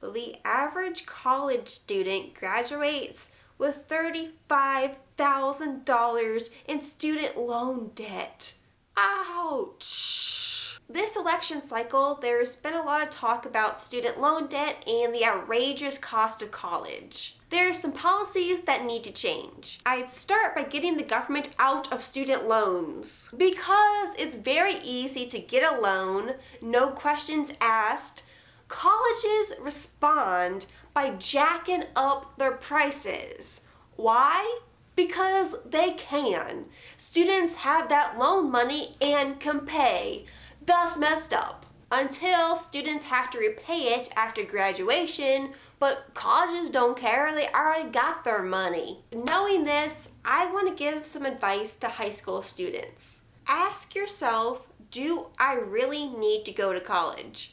The average college student graduates with $35,000 in student loan debt. Ouch! This election cycle, there's been a lot of talk about student loan debt and the outrageous cost of college. There are some policies that need to change. I'd start by getting the government out of student loans because it's very easy to get a loan, no questions asked. Colleges respond by jacking up their prices. Why? Because they can. Students have that loan money and can pay. That's messed up. Until students have to repay it after graduation, but colleges don't care, they already got their money. Knowing this, I want to give some advice to high school students. Ask yourself, do I really need to go to college?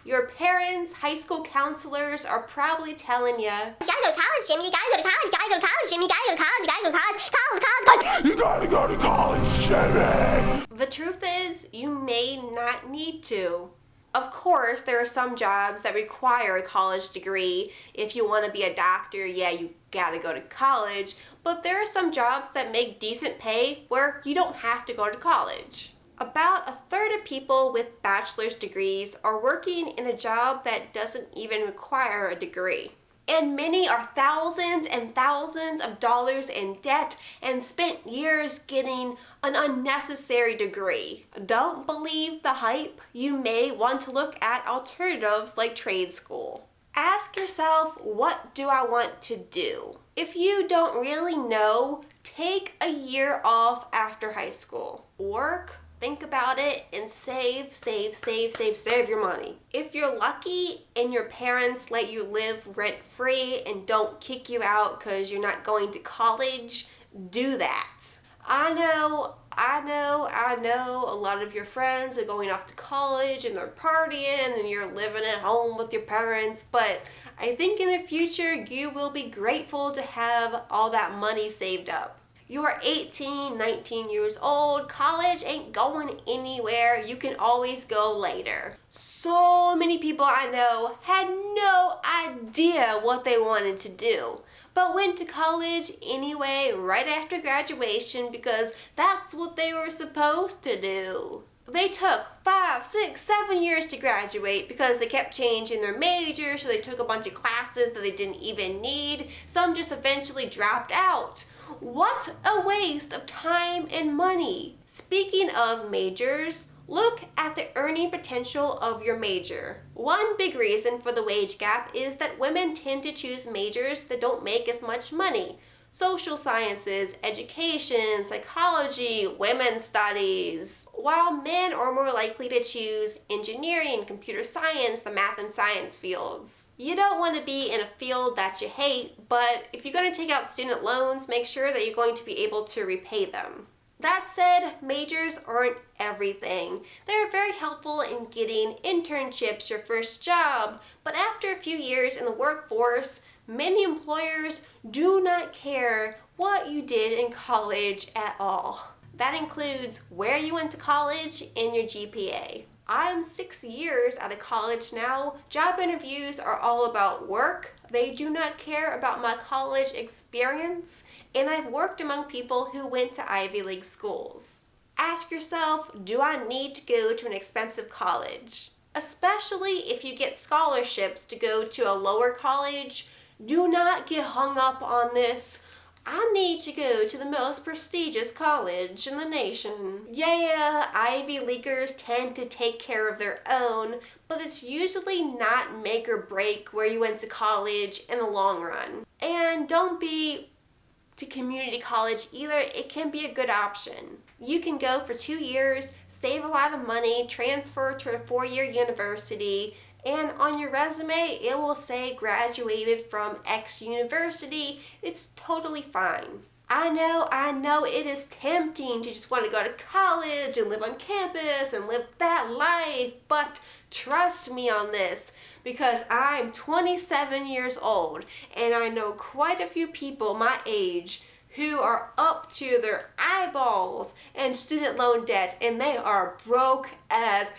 Your parents, high school counselors are probably telling you, You gotta go to college, Jimmy. You gotta go to college. You gotta go to college, Jimmy. You gotta go to college. You gotta go to college. College. You gotta go to college, Jimmy! the truth is, you may not need to. Of course, there are some jobs that require a college degree. If you want to be a doctor, yeah, you gotta go to college. But there are some jobs that make decent pay where you don't have to go to college. About a third of people with bachelor's degrees are working in a job that doesn't even require a degree. And many are thousands and thousands of dollars in debt and spent years getting an unnecessary degree. Don't believe the hype. You may want to look at alternatives like trade school. Ask yourself, what do I want to do? If you don't really know, take a year off after high school. Work, think about it, and save your money. If you're lucky and your parents let you live rent-free and don't kick you out because you're not going to college, do that. I know, a lot of your friends are going off to college and they're partying and you're living at home with your parents, but I think in the future you will be grateful to have all that money saved up. You're 18, 19 years old, college ain't going anywhere, you can always go later. So many people I know had no idea what they wanted to do, but went to college anyway right after graduation because that's what they were supposed to do. They took 5, 6, 7 years to graduate because they kept changing their major, so they took a bunch of classes that they didn't even need. Some just eventually dropped out. What a waste of time and money. Speaking of majors, look at the earning potential of your major. One big reason for the wage gap is that women tend to choose majors that don't make as much money. Social sciences, education, psychology, women's studies, while men are more likely to choose engineering, computer science, the math and science fields. You don't want to be in a field that you hate, but if you're going to take out student loans, make sure that you're going to be able to repay them. That said, majors aren't everything. They're very helpful in getting internships, your first job, but after a few years in the workforce, many employers do not care what you did in college at all. That includes where you went to college and your GPA. I'm 6 years out of college now. Job interviews are all about work. They do not care about my college experience, and I've worked among people who went to Ivy League schools. Ask yourself, do I need to go to an expensive college? Especially if you get scholarships to go to a lower college, do not get hung up on this, I need to go to the most prestigious college in the nation. Yeah, Ivy Leaguers tend to take care of their own, but it's usually not make or break where you went to college in the long run. And don't be to community college either. It can be a good option. You can go for 2 years, save a lot of money, transfer to a 4-year university, and on your resume, it will say graduated from X university. It's totally fine. I know it is tempting to just want to go to college and live on campus and live that life, but trust me on this, because I'm 27 years old and I know quite a few people my age who are up to their eyeballs in student loan debt and they are broke as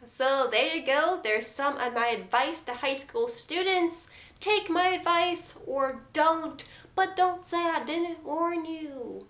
So there you go. There's some of my advice to high school students. Take my advice or don't, but don't say I didn't warn you.